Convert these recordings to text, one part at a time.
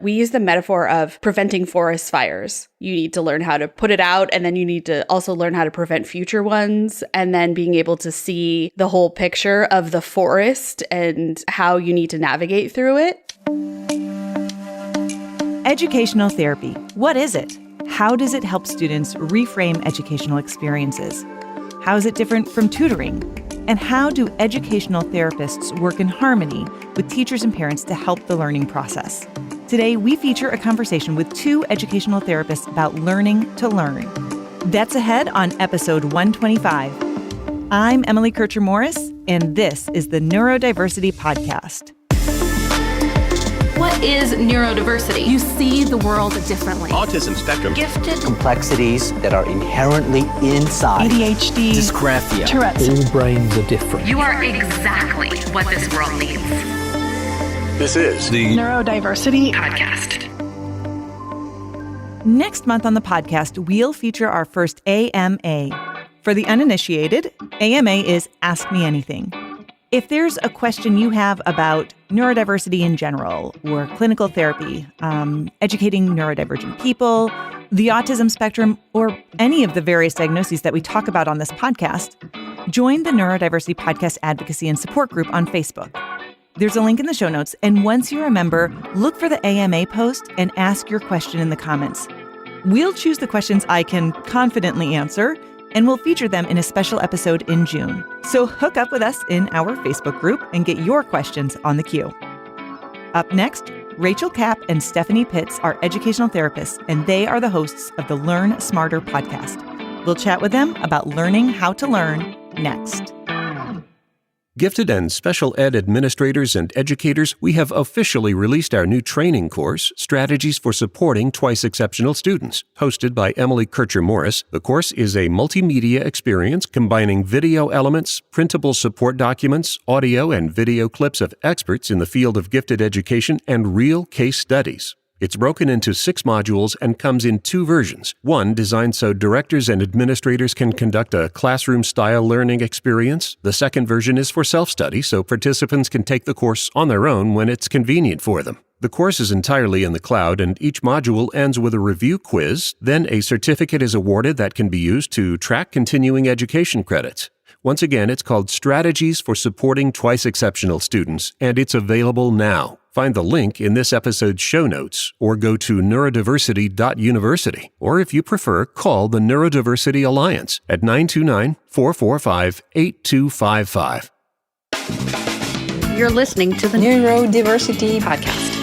We use the metaphor of preventing forest fires. You need to learn how to put it out, and then you need to also learn how to prevent future ones, and then being able to see the whole picture of the forest and how you need to navigate through it. Educational therapy. What is it? How does it help students reframe educational experiences? How is it different from tutoring? And how do educational therapists work in harmony with teachers and parents to help the learning process? Today, we feature a conversation with two educational therapists about learning to learn. That's ahead on episode 125. I'm Emily Kircher-Morris, and this is the Neurodiversity Podcast. What is neurodiversity? You see the world differently. Autism spectrum. Gifted. Complexities that are inherently inside. ADHD. Dysgraphia. Tourette's. All brains are different. You are exactly what this world needs. This is the Neurodiversity Podcast. Next month on the podcast, we'll feature our first AMA. For the uninitiated, AMA is Ask Me Anything. If there's a question you have about neurodiversity in general, or clinical therapy, educating neurodivergent people, the autism spectrum, or any of the various diagnoses that we talk about on this podcast, join the Neurodiversity Podcast Advocacy and Support Group on Facebook. There's a link in the show notes, and once you're a member, look for the AMA post and ask your question in the comments. We'll choose the questions I can confidently answer, and we'll feature them in a special episode in June. So hook up with us in our Facebook group and get your questions on the queue. Up next, Rachel Kapp and Stephanie Pitts are educational therapists, and they are the hosts of the Learn Smarter podcast. We'll chat with them about learning how to learn next. Gifted and special ed administrators and educators, we have officially released our new training course, Strategies for Supporting Twice Exceptional Students, hosted by Emily Kircher-Morris. The course is a multimedia experience combining video elements, printable support documents, audio and video clips of experts in the field of gifted education, and real case studies. It's broken into 6 modules and comes in 2 versions. One designed so directors and administrators can conduct a classroom-style learning experience. The second version is for self-study, so participants can take the course on their own when it's convenient for them. The course is entirely in the cloud, and each module ends with a review quiz. Then a certificate is awarded that can be used to track continuing education credits. Once again, it's called Strategies for Supporting Twice Exceptional Students, and it's available now. Find the link in this episode's show notes, or go to neurodiversity.university. Or if you prefer, call the Neurodiversity Alliance at 929-445-8255. You're listening to the Neurodiversity Podcast.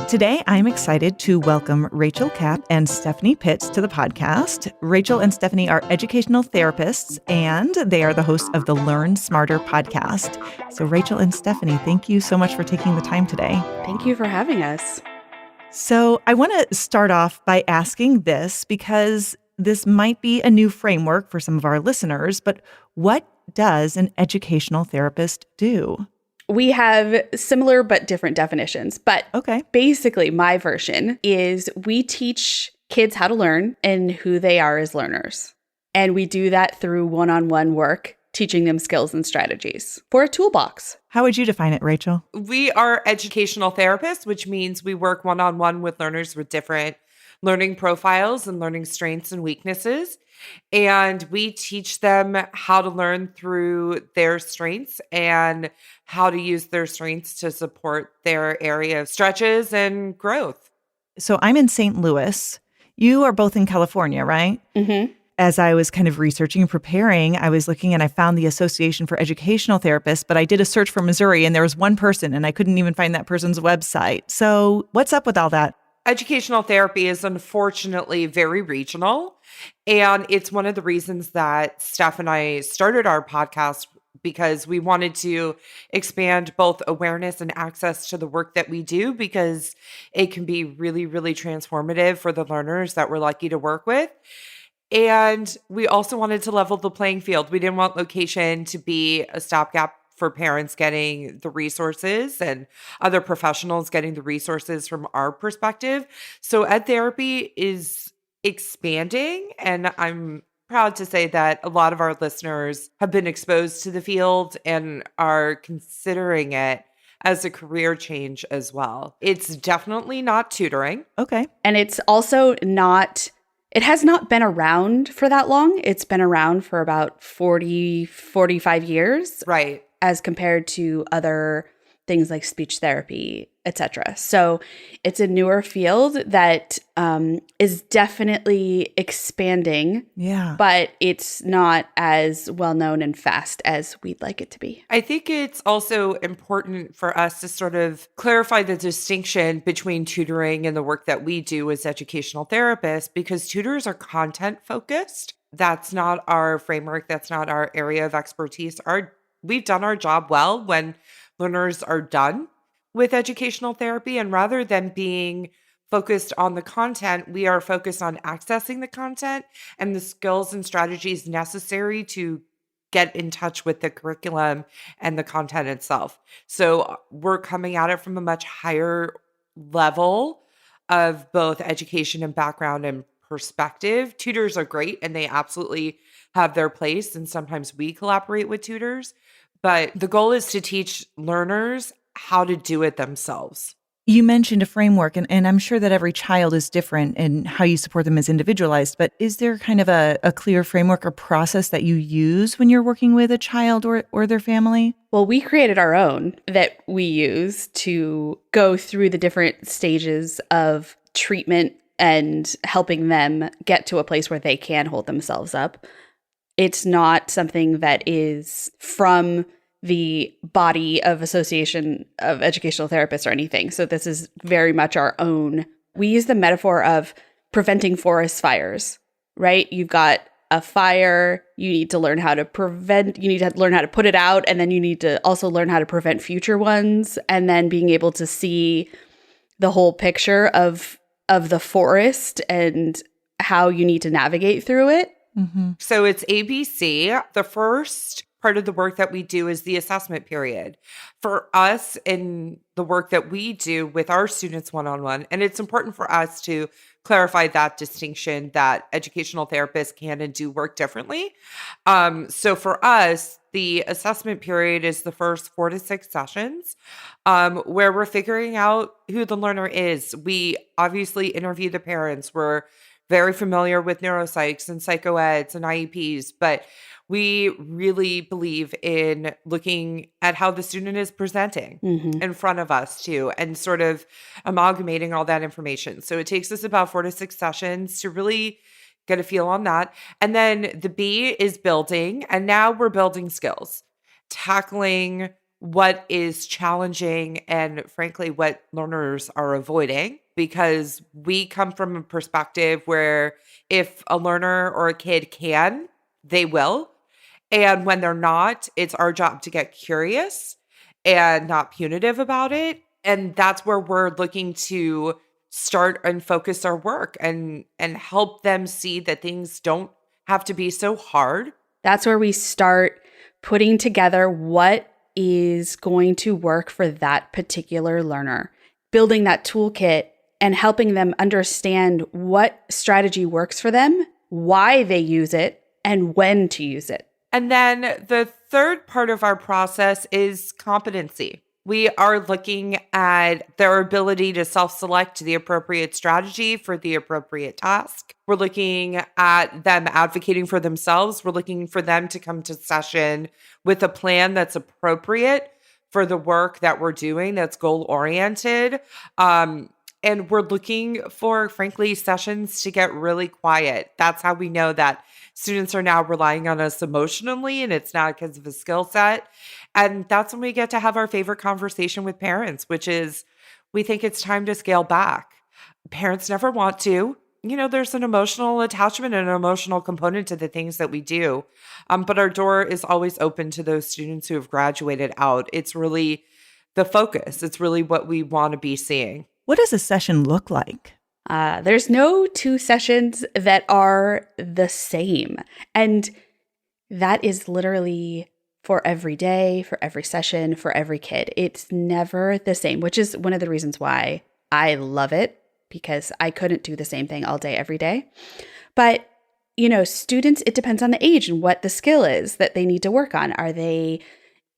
Today, I'm excited to welcome Rachel Kapp and Stephanie Pitts to the podcast. Rachel and Stephanie are educational therapists, and they are the hosts of the Learn Smarter podcast. So Rachel and Stephanie, thank you so much for taking the time today. Thank you for having us. So I want to start off by asking this, because this might be a new framework for some of our listeners, but what does an educational therapist do? We have similar but different definitions. But Okay. basically, my version is we teach kids how to learn and who they are as learners. And we do that through one-on-one work, teaching them skills and strategies for a toolbox. How would you define it, Rachel? We are educational therapists, which means we work one-on-one with learners with different learning profiles and learning strengths and weaknesses. And we teach them how to learn through their strengths and how to use their strengths to support their area of stretches and growth. So I'm in St. Louis. You are both in California, right? Mm-hmm. As I was kind of researching and preparing, I was looking and I found the Association for Educational Therapists, but I did a search for Missouri and there was one person and I couldn't even find that person's website. So what's up with all that? Educational therapy is unfortunately very regional. And it's one of the reasons that Steph and I started our podcast, because we wanted to expand both awareness and access to the work that we do, because it can be really, really transformative for the learners that we're lucky to work with. And we also wanted to level the playing field. We didn't want location to be a stopgap for parents getting the resources and other professionals getting the resources from our perspective. So ed therapy is expanding, and I'm proud to say that a lot of our listeners have been exposed to the field and are considering it as a career change as well. It's definitely not tutoring. Okay. And it's also not, it has not been around for that long. It's been around for about 40, 45 years. Right. As compared to other things like speech therapy, etc. So it's a newer field that is definitely expanding. Yeah. But it's not as well known and fast as we'd like it to be. I think it's also important for us to sort of clarify the distinction between tutoring and the work that we do as educational therapists, because tutors are content focused. That's not our framework. That's not our area of expertise. We've done our job well when learners are done with educational therapy. And rather than being focused on the content, we are focused on accessing the content and the skills and strategies necessary to get in touch with the curriculum and the content itself. So we're coming at it from a much higher level of both education and background and perspective. Tutors are great and they absolutely have their place. And sometimes we collaborate with tutors. But the goal is to teach learners how to do it themselves. You mentioned a framework, and I'm sure that every child is different and how you support them is individualized, but is there kind of a clear framework or process that you use when you're working with a child or their family? Well, we created our own that we use to go through the different stages of treatment and helping them get to a place where they can hold themselves up. It's not something that is from the body of Association of Educational Therapists or anything. So this is very much our own. We use the metaphor of preventing forest fires, right? You've got a fire, you need to learn how to you need to learn how to put it out, and then you need to also learn how to prevent future ones, and then being able to see the whole picture of the forest and how you need to navigate through it. Mm-hmm. So it's ABC. The first part of the work that we do is the assessment period. For us in the work that we do with our students one-on-one, and it's important for us to clarify that distinction that educational therapists can and do work differently. So for us, the assessment period is the first 4 to 6 sessions where we're figuring out who the learner is. We obviously interview the parents. We're very familiar with neuropsychs and psychoeds and IEPs, but we really believe in looking at how the student is presenting in front of us too, and sort of amalgamating all that information. So it takes us about 4 to 6 sessions to really get a feel on that. And then the B is building, and now we're building skills, tackling what is challenging and frankly, what learners are avoiding, because we come from a perspective where if a learner or a kid can, they will. And when they're not, it's our job to get curious and not punitive about it. And that's where we're looking to start and focus our work and help them see that things don't have to be so hard. That's where we start putting together what is going to work for that particular learner, building that toolkit and helping them understand what strategy works for them, why they use it, and when to use it. And then the third part of our process is competency. We are looking at their ability to self-select the appropriate strategy for the appropriate task. We're looking at them advocating for themselves. We're looking for them to come to session with a plan that's appropriate for the work that we're doing, that's goal-oriented. And we're looking for, frankly, sessions to get really quiet. That's how we know that students are now relying on us emotionally, and it's not because of a skill set. And that's when we get to have our favorite conversation with parents, which is we think it's time to scale back. Parents never want to. You know, there's an emotional attachment and an emotional component to the things that we do. But our door is always open to those students who have graduated out. It's really the focus. It's really what we want to be seeing. What does a session look like? There's no 2 sessions that are the same. And that is literally for every day, for every session, for every kid. It's never the same, which is one of the reasons why I love it, because I couldn't do the same thing all day, every day. But students, it depends on the age and what the skill is that they need to work on. Are they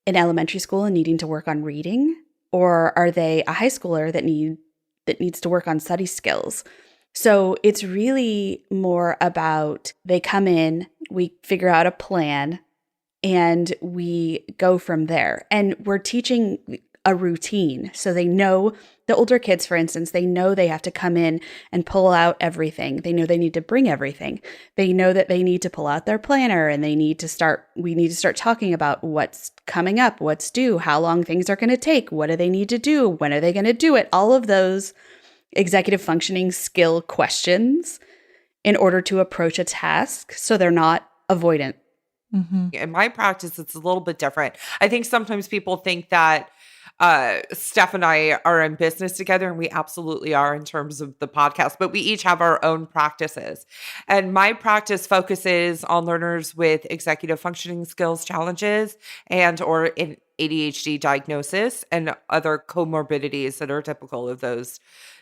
in elementary school and needing to work on reading? Or are they a high schooler that needs to work on study skills? So it's really more about they come in, we figure out a plan, and we go from there. And we're teaching a routine. So they know, the older kids, for instance, they know they have to come in and pull out everything. They know they need to bring everything. They know that they need to pull out their planner, and we need to start talking about what's coming up, what's due, how long things are going to take, what do they need to do, when are they going to do it, all of those executive functioning skill questions in order to approach a task so they're not avoidant. Mm-hmm. In my practice, it's a little bit different. I think sometimes people think that Steph and I are in business together, and we absolutely are in terms of the podcast, but we each have our own practices. And my practice focuses on learners with executive functioning skills challenges and or in ADHD diagnosis and other comorbidities that are typical of those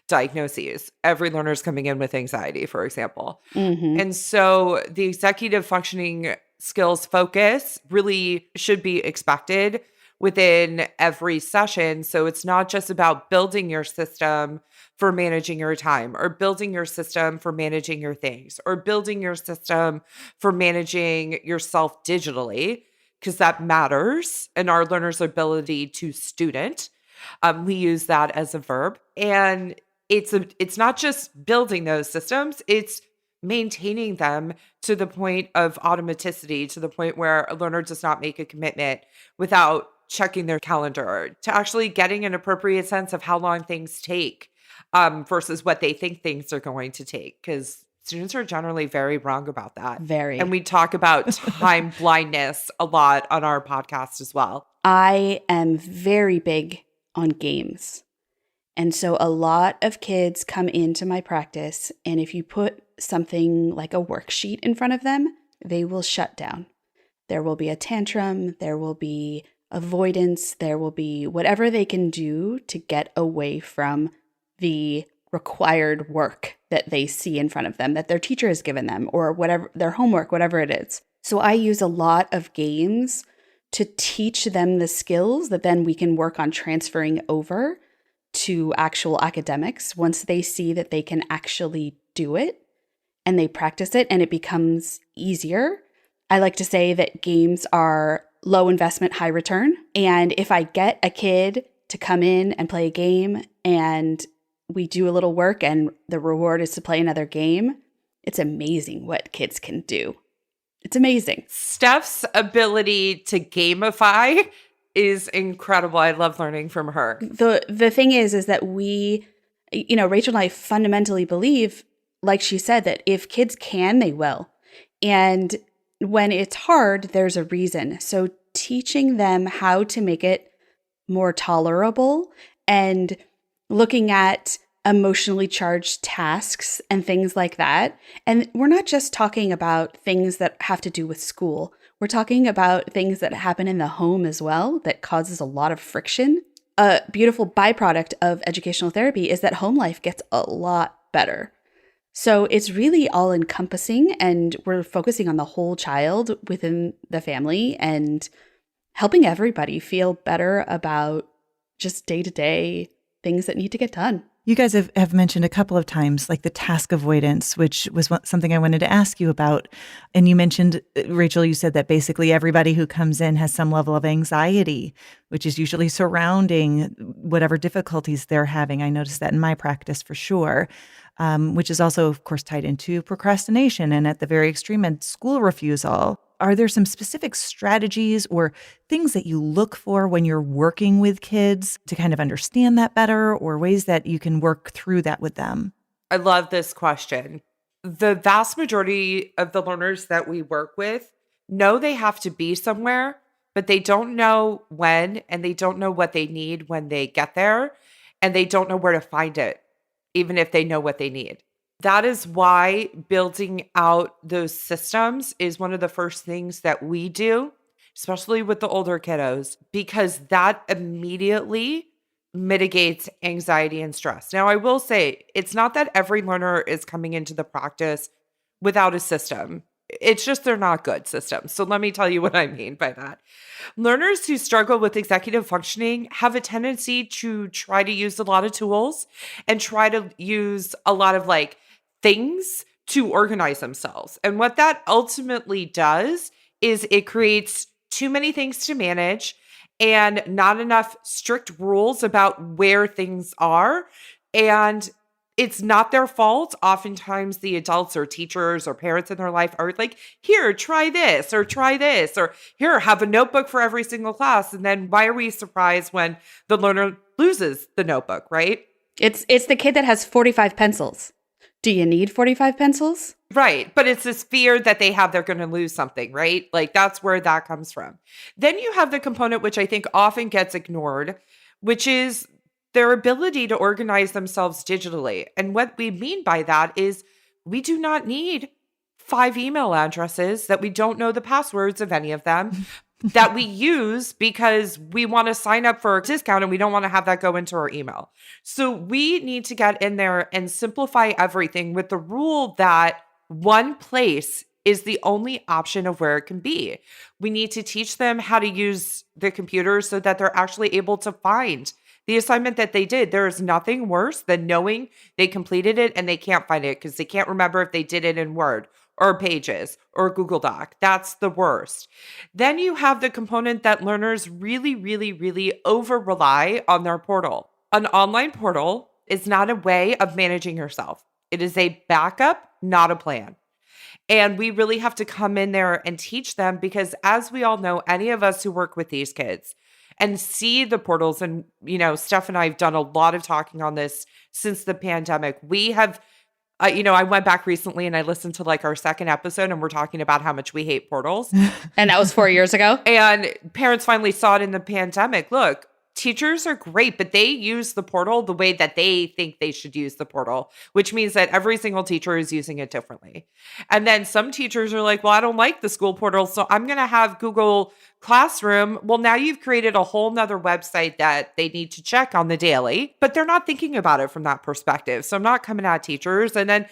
diagnoses. Every learner is coming in with anxiety, for example. Mm-hmm. And so the executive functioning skills focus really should be expected within every session. So it's not just about building your system for managing your time, or building your system for managing your things, or building your system for managing yourself digitally, because that matters. And our learners' ability to student, we use that as a verb. And it's not just building those systems, it's maintaining them to the point of automaticity, to the point where a learner does not make a commitment without checking their calendar, to actually getting an appropriate sense of how long things take versus what they think things are going to take. Because students are generally very wrong about that. Very. And we talk about time blindness a lot on our podcast as well. I am very big on games. And so a lot of kids come into my practice, and if you put something like a worksheet in front of them, they will shut down. There will be a tantrum, there will be avoidance, there will be whatever they can do to get away from the required work that they see in front of them, that their teacher has given them, or whatever, their homework, whatever it is. So I use a lot of games to teach them the skills that then we can work on transferring over to actual academics once they see that they can actually do it and they practice it and it becomes easier. I like to say that games are low investment, high return. And if I get a kid to come in and play a game and we do a little work and the reward is to play another game, it's amazing what kids can do. It's amazing. Steph's ability to gamify is incredible. I love learning from her. The thing is that we, Rachel and I fundamentally believe, like she said, that if kids can, they will. And when it's hard, there's a reason. So teaching them how to make it more tolerable and looking at emotionally charged tasks and things like that. And we're not just talking about things that have to do with school. We're talking about things that happen in the home as well that causes a lot of friction. A beautiful byproduct of educational therapy is that home life gets a lot better. So it's really all encompassing, and we're focusing on the whole child within the family and helping everybody feel better about just day-to-day things that need to get done. You guys have mentioned a couple of times, like the task avoidance, which was something I wanted to ask you about. And you mentioned, Rachel, you said that basically everybody who comes in has some level of anxiety, which is usually surrounding whatever difficulties they're having. I noticed that in my practice for sure, which is also, of course, tied into procrastination and at the very extreme end, school refusal. Are there some specific strategies or things that you look for when you're working with kids to kind of understand that better, or ways that you can work through that with them? I love this question. The vast majority of the learners that we work with know they have to be somewhere, but they don't know when, and they don't know what they need when they get there, and they don't know where to find it, even if they know what they need. That is why building out those systems is one of the first things that we do, especially with the older kiddos, because that immediately mitigates anxiety and stress. Now, I will say, it's not that every learner is coming into the practice without a system. It's just they're not good systems. So let me tell you what I mean by that. Learners who struggle with executive functioning have a tendency to try to use a lot of tools and try to use a lot of like things to organize themselves. And what that ultimately does is it creates too many things to manage and not enough strict rules about where things are. And it's not their fault. Oftentimes the adults or teachers or parents in their life are like, here, try this, or here, have a notebook for every single class. And then why are we surprised when the learner loses the notebook, right? It's the kid that has 45 pencils. Do you need 45 pencils? Right. But it's this fear that they have they're going to lose something, right? Like that's where that comes from. Then you have the component, which I think often gets ignored, which is their ability to organize themselves digitally. And what we mean by that is we do not need 5 email addresses that we don't know the passwords of any of them that we use because we want to sign up for a discount and we don't want to have that go into our email. So we need to get in there and simplify everything with the rule that one place is the only option of where it can be. We need to teach them how to use the computer so that they're actually able to find the assignment that they did. There is nothing worse than knowing they completed it and they can't find it because they can't remember if they did it in Word or Pages or Google Doc. That's the worst. Then you have the component that learners really, really, really over-rely on their portal. An online portal is not a way of managing yourself. It is a backup, not a plan. And we really have to come in there and teach them because as we all know, any of us who work with these kids and see the portals, and, you know, Steph and I have done a lot of talking on this since the pandemic. We have, I went back recently and I listened to like our second episode and we're talking about how much we hate portals. And that was 4 years ago. And parents finally saw it in the pandemic. Look, teachers are great, but they use the portal the way that they think they should use the portal, which means that every single teacher is using it differently. And then some teachers are like, well, I don't like the school portal, so I'm going to have Google Classroom. Well, now you've created a whole nother website that they need to check on the daily, but they're not thinking about it from that perspective. So I'm not coming at teachers. And then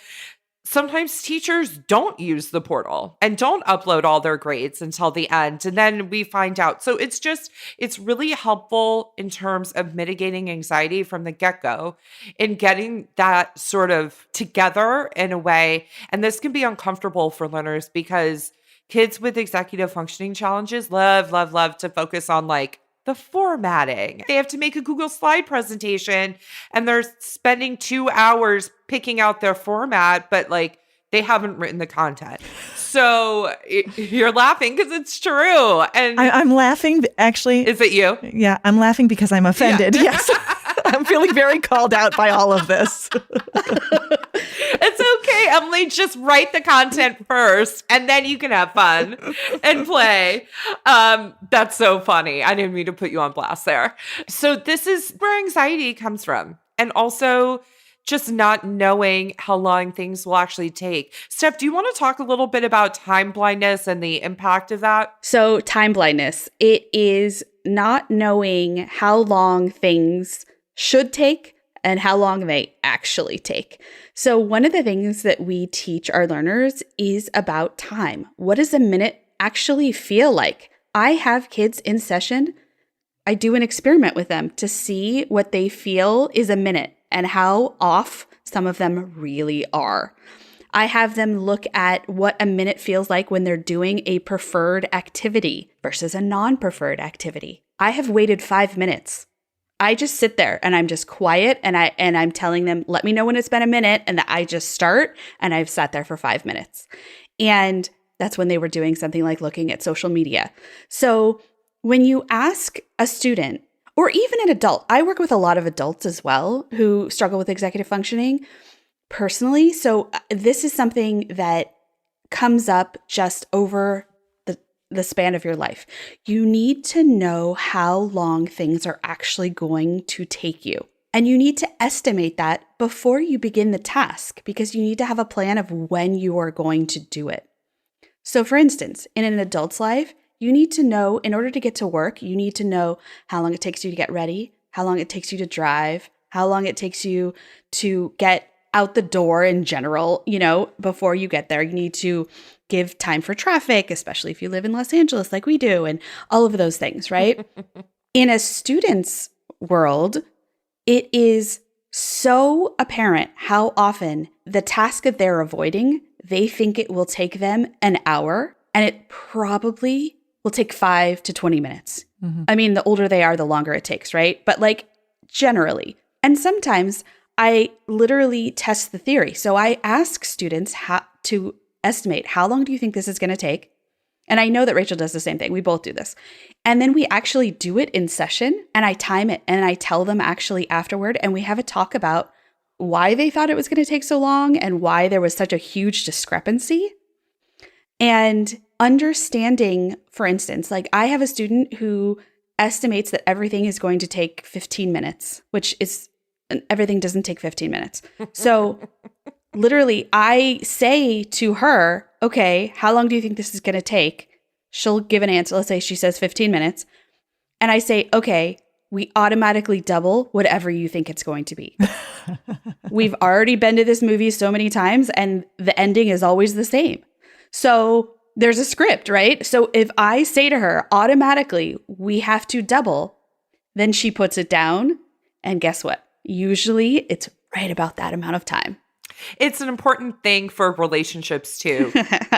sometimes teachers don't use the portal and don't upload all their grades until the end. And then we find out. So it's really helpful in terms of mitigating anxiety from the get-go in getting that sort of together in a way. And this can be uncomfortable for learners because kids with executive functioning challenges love to focus on like the formatting. They have to make a Google slide presentation and they're spending 2 hours picking out their format, but like they haven't written the content. So you're laughing because it's true. And I'm laughing, actually. Is it you? Yeah, I'm laughing because I'm offended. Yeah. Yes. I'm feeling very called out by all of this. It's okay, Emily. Just write the content first, and then you can have fun and play. That's so funny. I didn't mean to put you on blast there. So this is where anxiety comes from. And also just not knowing how long things will actually take. Steph, do you want to talk a little bit about time blindness and the impact of that? So time blindness, it is not knowing how long things should take and how long they actually take. So one of the things that we teach our learners is about time. What does a minute actually feel like? I have kids in session. I do an experiment with them to see what they feel is a minute and how off some of them really are. I have them look at what a minute feels like when they're doing a preferred activity versus a non-preferred activity. I have waited 5 minutes. I just sit there and I'm just quiet and I'm telling them, let me know when it's been a minute, and that I just start, and I've sat there for 5 minutes. And that's when they were doing something like looking at social media. So when you ask a student or even an adult, I work with a lot of adults as well who struggle with executive functioning personally. So this is something that comes up just over the span of your life. You need to know how long things are actually going to take you. And you need to estimate that before you begin the task, because you need to have a plan of when you are going to do it. So for instance, in an adult's life, you need to know, in order to get to work, you need to know how long it takes you to get ready, how long it takes you to drive, how long it takes you to get out the door in general, before you get there. You need to give time for traffic, especially if you live in Los Angeles like we do, and all of those things, right? In a student's world, it is so apparent how often the task that they're avoiding, they think it will take them an hour, and it probably will take 5 to 20 minutes. Mm-hmm. I mean, the older they are, the longer it takes, right? But generally. And sometimes I literally test the theory. So I ask students how to estimate, how long do you think this is going to take? And I know that Rachel does the same thing. We both do this. And then we actually do it in session, and I time it, and I tell them actually afterward, and we have a talk about why they thought it was going to take so long and why there was such a huge discrepancy. And understanding, for instance, I have a student who estimates that everything is going to take 15 minutes, which is, everything doesn't take 15 minutes. So literally, I say to her, okay, how long do you think this is going to take? She'll give an answer. Let's say she says 15 minutes. And I say, okay, we automatically double whatever you think it's going to be. We've already been to this movie so many times, and the ending is always the same. So there's a script, right? So if I say to her, automatically, we have to double, then she puts it down. And guess what? Usually it's right about that amount of time. It's an important thing for relationships too.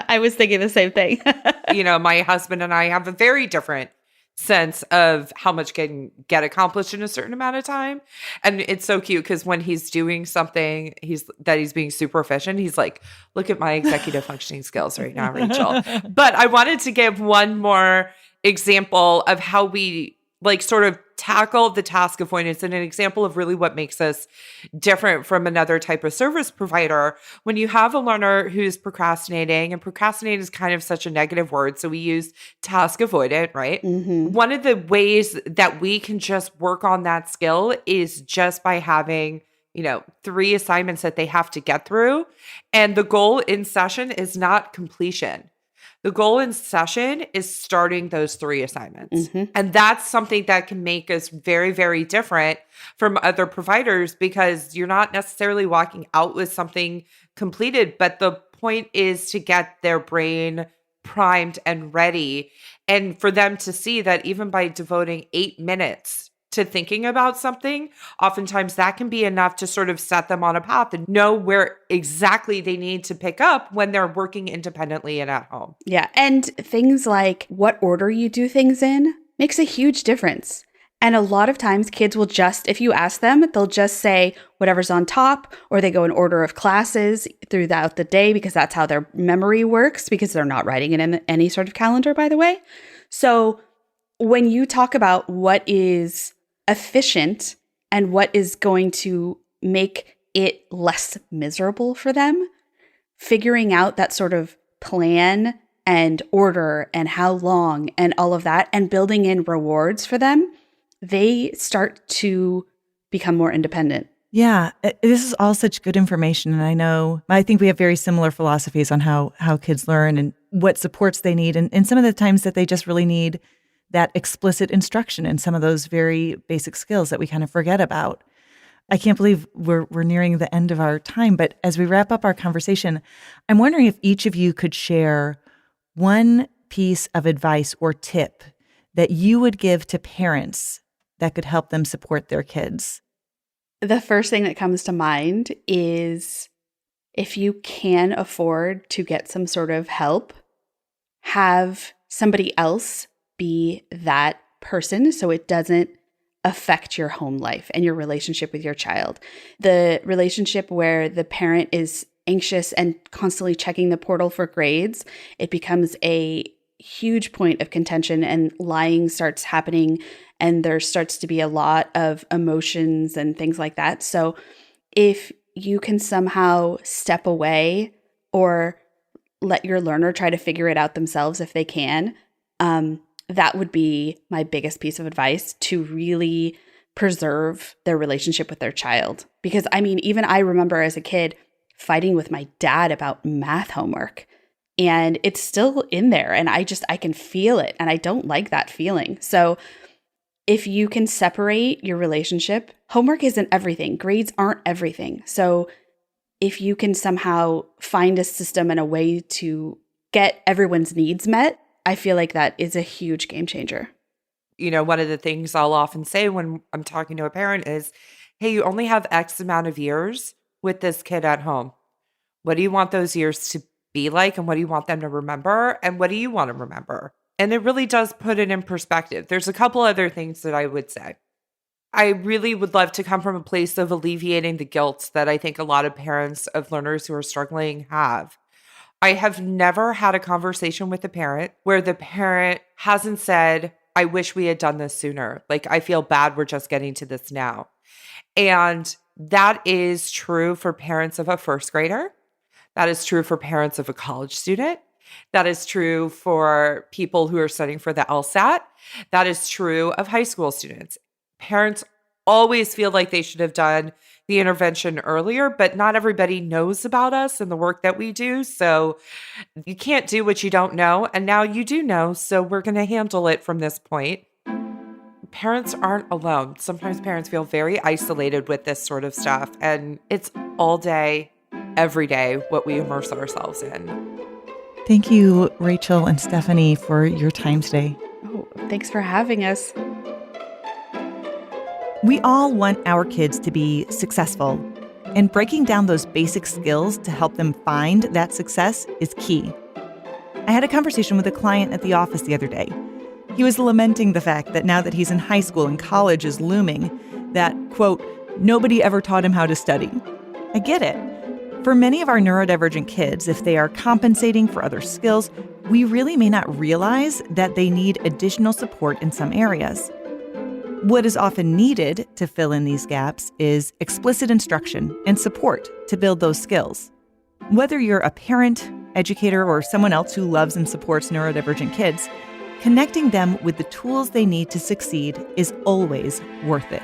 I was thinking the same thing. My husband and I have a very different sense of how much can get accomplished in a certain amount of time. And it's so cute because when he's doing something he's being super efficient, he's like, look at my executive functioning skills right now, Rachel. But I wanted to give one more example of how we sort of tackle the task avoidance, and an example of really what makes us different from another type of service provider. When you have a learner who's procrastinating, and procrastinate is kind of such a negative word, so we use task avoidant, right? Mm-hmm. One of the ways that we can just work on that skill is just by having 3 assignments that they have to get through. And the goal in session is not completion. The goal in session is starting those 3 assignments. Mm-hmm. And that's something that can make us very, very different from other providers, because you're not necessarily walking out with something completed, but the point is to get their brain primed and ready, and for them to see that even by devoting 8 minutes to thinking about something, oftentimes that can be enough to sort of set them on a path and know where exactly they need to pick up when they're working independently and at home. Yeah. And things like what order you do things in makes a huge difference. And a lot of times kids will just, if you ask them, they'll just say whatever's on top, or they go in order of classes throughout the day because that's how their memory works, because they're not writing it in any sort of calendar, by the way. So when you talk about what is efficient and what is going to make it less miserable for them, figuring out that sort of plan and order and how long and all of that, and building in rewards for them, they start to become more independent. Yeah, this is all such good information. And I think we have very similar philosophies on how kids learn and what supports they need. And some of the times that they just really need that explicit instruction in some of those very basic skills that we kind of forget about. I can't believe we're nearing the end of our time, but as we wrap up our conversation, I'm wondering if each of you could share one piece of advice or tip that you would give to parents that could help them support their kids. The first thing that comes to mind is, if you can afford to get some sort of help, have somebody else be that person so it doesn't affect your home life and your relationship with your child. The relationship where the parent is anxious and constantly checking the portal for grades, it becomes a huge point of contention, and lying starts happening, and there starts to be a lot of emotions and things like that. So if you can somehow step away or let your learner try to figure it out themselves if they can, that would be my biggest piece of advice to really preserve their relationship with their child. Because even I remember as a kid fighting with my dad about math homework, and it's still in there, and I can feel it, and I don't like that feeling. So if you can separate your relationship, homework isn't everything. Grades aren't everything. So if you can somehow find a system and a way to get everyone's needs met, I feel like that is a huge game changer. One of the things I'll often say when I'm talking to a parent is, hey, you only have X amount of years with this kid at home. What do you want those years to be like? And what do you want them to remember? And what do you want to remember? And it really does put it in perspective. There's a couple other things that I would say. I really would love to come from a place of alleviating the guilt that I think a lot of parents of learners who are struggling have. I have never had a conversation with a parent where the parent hasn't said, I wish we had done this sooner. Like, I feel bad we're just getting to this now. And that is true for parents of a first grader. That is true for parents of a college student. That is true for people who are studying for the LSAT. That is true of high school students. Parents always feel like they should have done the intervention earlier, but not everybody knows about us and the work that we do. So you can't do what you don't know. And now you do know. So we're going to handle it from this point. Parents aren't alone. Sometimes parents feel very isolated with this sort of stuff. And it's all day, every day, what we immerse ourselves in. Thank you, Rachel and Stephanie, for your time today. Oh, thanks for having us. We all want our kids to be successful, and breaking down those basic skills to help them find that success is key. I had a conversation with a client at the office the other day. He was lamenting the fact that now that he's in high school and college is looming, that, quote, nobody ever taught him how to study. I get it. For many of our neurodivergent kids, if they are compensating for other skills, we really may not realize that they need additional support in some areas. What is often needed to fill in these gaps is explicit instruction and support to build those skills. Whether you're a parent, educator, or someone else who loves and supports neurodivergent kids, connecting them with the tools they need to succeed is always worth it.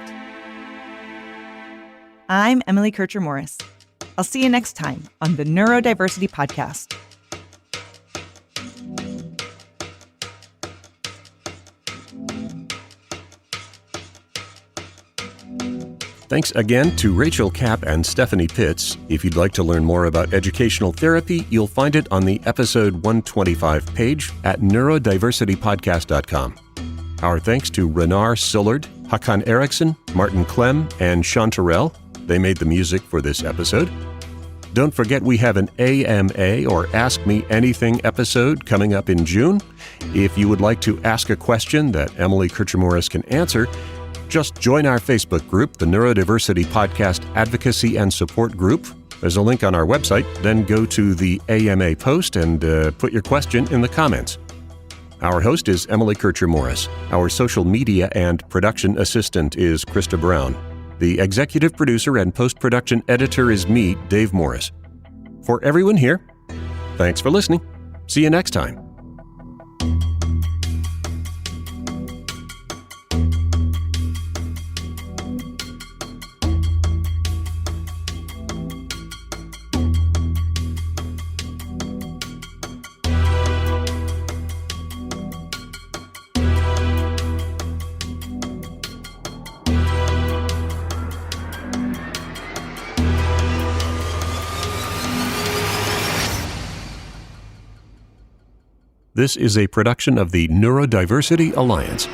I'm Emily Kircher-Morris. I'll see you next time on the Neurodiversity Podcast. Thanks again to Rachel Kapp and Stephanie Pitts. If you'd like to learn more about educational therapy, you'll find it on the episode 125 page at neurodiversitypodcast.com. Our thanks to Renar Sillard, Hakan Eriksson, Martin Clem, and Chantarelle. They made the music for this episode. Don't forget we have an AMA or Ask Me Anything episode coming up in June. If you would like to ask a question that Emily Kircher-Morris can answer, just join our Facebook group, the Neurodiversity Podcast Advocacy and Support Group. There's a link on our website. Then go to the AMA post and put your question in the comments. Our host is Emily Kircher-Morris. Our social media and production assistant is Krista Brown. The executive producer and post-production editor is me, Dave Morris. For everyone here, thanks for listening. See you next time. This is a production of the Neurodiversity Alliance.